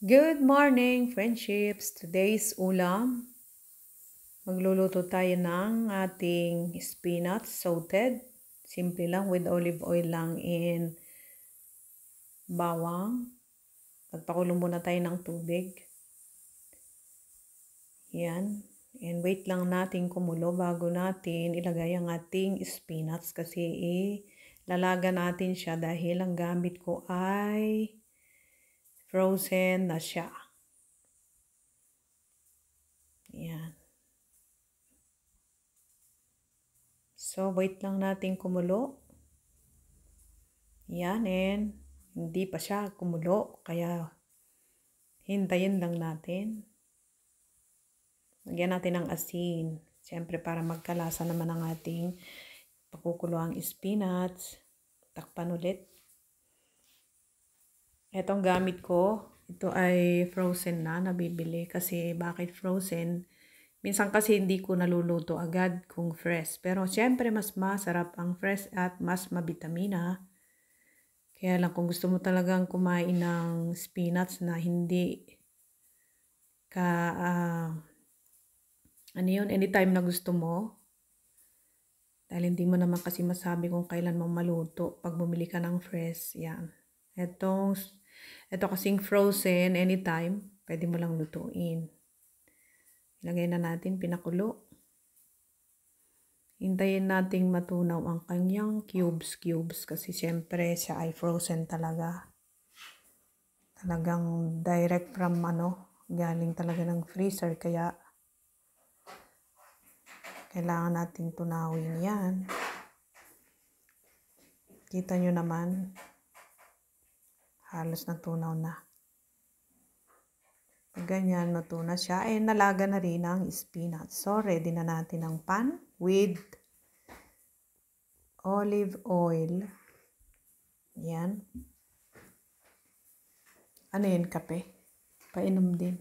Good morning, friendships! Today's ulam, magluluto tayo ng ating spinach sauteed. Simple lang, with olive oil lang in bawang. Magpakulo muna tayo ng tubig. Yan. And wait lang natin kumulo bago natin ilagay ang ating spinach kasi lalaga natin siya dahil ang gamit ko ay frozen na siya. Yan. So, wait lang natin kumulo. Yan, and hindi pa siya kumulo, kaya hintayin lang natin. Lagyan natin ng asin. Siyempre, para magkalasa naman ang ating pakukulo ang spinach. Takpan ulit. Etong gamit ko, ito ay frozen na, nabibili. Kasi bakit frozen? Minsan kasi hindi ko naluluto agad kung fresh. Pero siyempre, mas masarap ang fresh at mas mabitamina. Kaya lang kung gusto mo talagang kumain ng spinach na hindi ka, anytime na gusto mo. Dahil hindi mo naman kasi masabi kung kailan mo maluto pag bumili ka ng fresh. Yan. Ito kasing frozen anytime, pwede mo lang lutuin. Ilagay na natin, pinakulo. Hintayin nating matunaw ang kanyang cubes kasi siyempre siya ay frozen talaga. Talagang direct from galing talaga ng freezer kaya kailangan nating tunawin yan. Kita nyo naman, halos natunaw na. Pag ganyan, matuna siya. Nalaga na rin ang spinach. So, ready na natin ang pan with olive oil. Yan. Ano yun, kape? Painom din.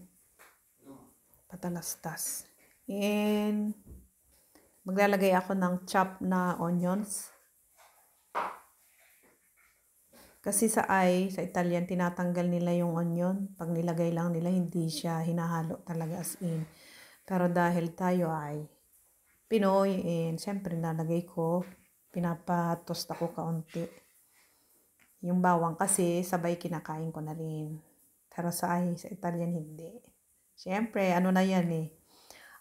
Patalastas. And maglalagay ako ng chopped na onions. Kasi sa Italian, tinatanggal nila yung onion. Pag nilagay lang nila, hindi siya hinahalo talaga as in. Pero dahil tayo ay Pinoy, siyempre nalagay ko, pinapatost ako kaunti. Yung bawang kasi, sabay kinakain ko na rin. Pero sa Italian, hindi. Siyempre, na yan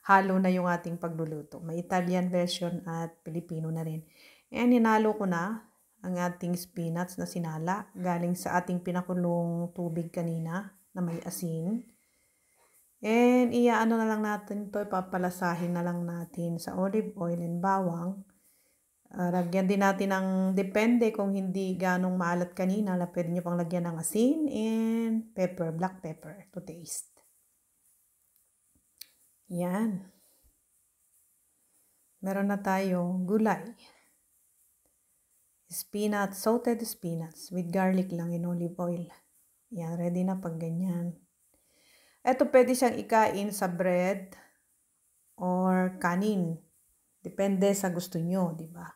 halo na yung ating pagluluto. May Italian version at Pilipino na rin. Hinalo ko na ang ating spinach na sinala galing sa ating pinakulong tubig kanina na may asin. Iyaano na lang natin to, ipapalasahin na lang natin sa olive oil and bawang. Lagyan din natin ng depende kung hindi ganong maalat kanina, pwede nyo pang lagyan ng asin and pepper, black pepper to taste. Yan. Meron na tayong gulay. Spinach, sauteed spinach with garlic lang in olive oil. Yan, ready na pag ganyan. Ito pwede siyang ikain sa bread or kanin. Depende sa gusto nyo, di ba?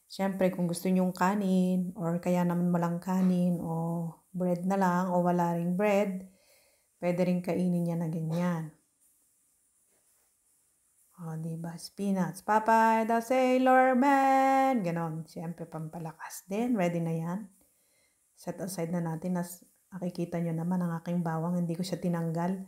Siyempre, kung gusto nyong kanin or kaya naman walang kanin o bread na lang o wala ring bread, pwede rin kainin niya na ganyan. O, diba? Spinach. Popeye the Sailor Man. Ganon. Siyempre, pampalakas. Then, ready na yan. Set aside na natin. Nakikita nyo naman ang aking bawang. Hindi ko siya tinanggal.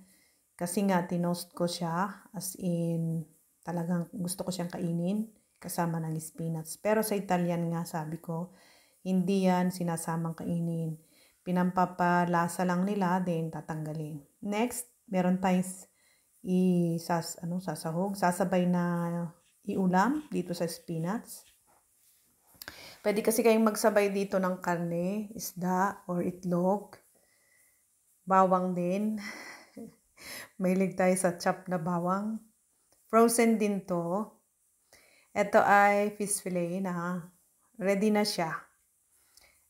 Kasi nga, tinost ko siya. As in, talagang gusto ko siyang kainin. Kasama ng spinach. Pero sa Italian nga, sabi ko, hindi yan sinasamang kainin. Pinampapalasa lang nila, then tatanggalin. Next, meron tayong sasahog, sasabay na iulam dito sa spinach. Pwede kasi kayong magsabay dito ng karne, isda, or itlog. Bawang din. Mahilig tayo sa chop na bawang. Frozen din to. Ito ay fish fillet na ready na siya.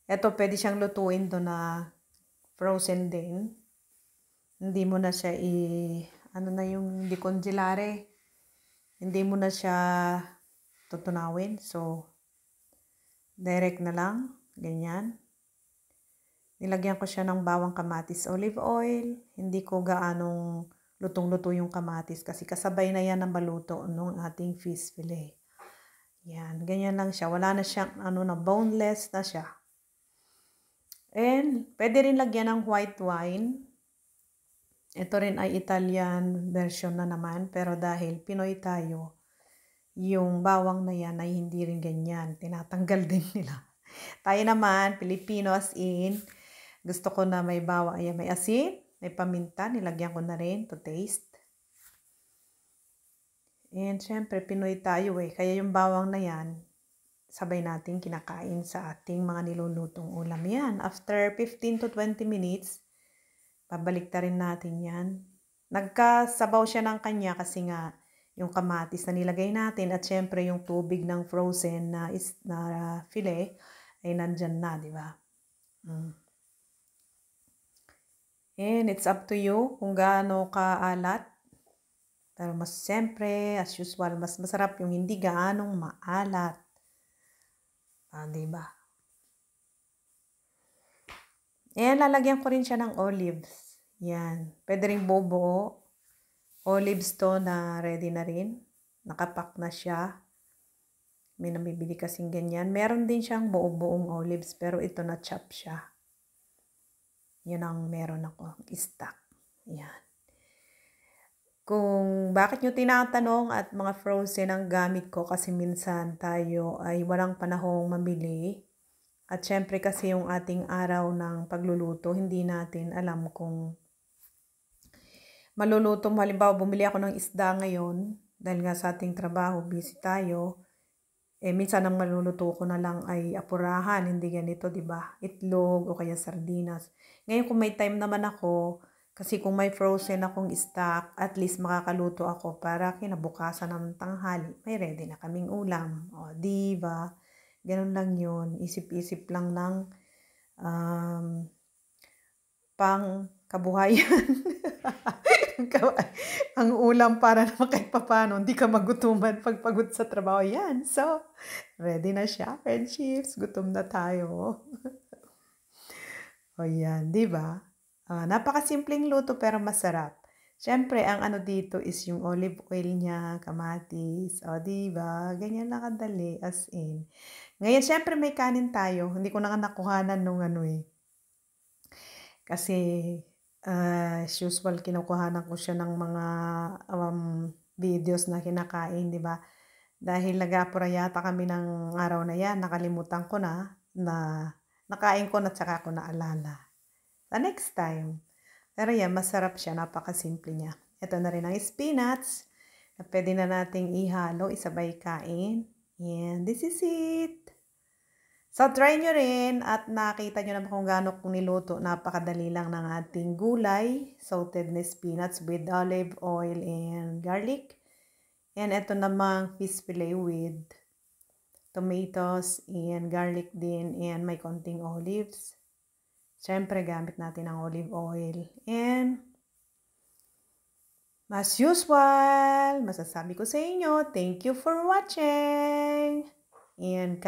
Ito pwede siyang lutuin to na frozen din. Hindi mo na siya yung decongelare. Hindi mo na siya tutunawin. So, direct na lang. Ganyan. Nilagyan ko siya ng bawang, kamatis, olive oil. Hindi ko gaanong lutong-luto yung kamatis kasi kasabay na yan ng baluto ng ating fish fillet. Yan, ganyan lang siya. Wala na siyang boneless na siya. And pwede rin lagyan ng white wine. Ito rin ay Italian version na naman, pero dahil Pinoy tayo, yung bawang na yan ay hindi rin ganyan. Tinatanggal din nila. Tayo naman, Pilipino as in, gusto ko na may bawang, ayan, may asin, may paminta, nilagyan ko na rin to taste. And syempre, Pinoy tayo kaya yung bawang na yan, sabay natin kinakain sa ating mga nilulutong ulam yan. After 15 to 20 minutes, babalik rin natin yan. Nagkasabaw siya ng kanya kasi nga yung kamatis na nilagay natin at syempre yung tubig ng frozen na filet ay nandyan na, di ba? And it's up to you kung gaano kaalat. Pero siyempre, as usual, mas masarap yung hindi gaanong maalat. Diba? Ayan, lalagyan ko rin siya ng olives. Yan. Pwede rin buo-buo. Olives to na ready na rin. Nakapack na siya. May namibili kasing ganyan. Meron din siyang buo-buong olives, pero ito na chop siya. Yan ang meron ako. Stock. Yan. Kung bakit nyo tinatanong at mga frozen ang gamit ko kasi minsan tayo ay walang panahong mamili. At syempre kasi yung ating araw ng pagluluto, hindi natin alam kung maluluto mo. Halimbawa, bumili ako ng isda ngayon dahil nga sa ating trabaho, busy tayo. Minsan ang maluluto ko na lang ay apurahan, hindi ganito, di ba? Itlog o kaya sardinas. Ngayon kung may time naman ako, kasi kung may frozen akong stock, at least makakaluto ako para kinabukasan ng tanghali. May ready na kaming ulam. O, diba? Ganun lang yun. Isip-isip lang ng pang kabuhayan. Ang ulam para naman kahit papano, hindi ka magutuman pag pagod sa trabaho. Yan. So, ready na siya, friendships. Gutom na tayo. O yan, diba? Napakasimpleng luto pero masarap. Siyempre, ang dito is yung olive oil niya, kamatis. O, diba? Ganyan lang kadali, as in. Ngayon, siyempre may kanin tayo. Hindi ko na nakuhanan nung Kasi, as usual, kinukuhanan ko siya ng mga videos na kinakain, diba? Dahil nag-apura yata kami ng araw na yan, nakalimutan ko na nakain ko na tsaka ko naalala. The next time. Pero yan, masarap siya. Napakasimple niya. Ito na rin ang spinach na pwede na nating ihalo, isabay kain. And this is it. So, try nyo rin at nakita nyo naman kung gaano kung niluto. Napakadali lang ng ating gulay. Salted na spinach with olive oil and garlic. And ito namang fish fillet with tomatoes and garlic din and may konting olives. Siyempre, gamit natin ang olive oil. And, as usual, masasabi ko sa inyo, thank you for watching. And,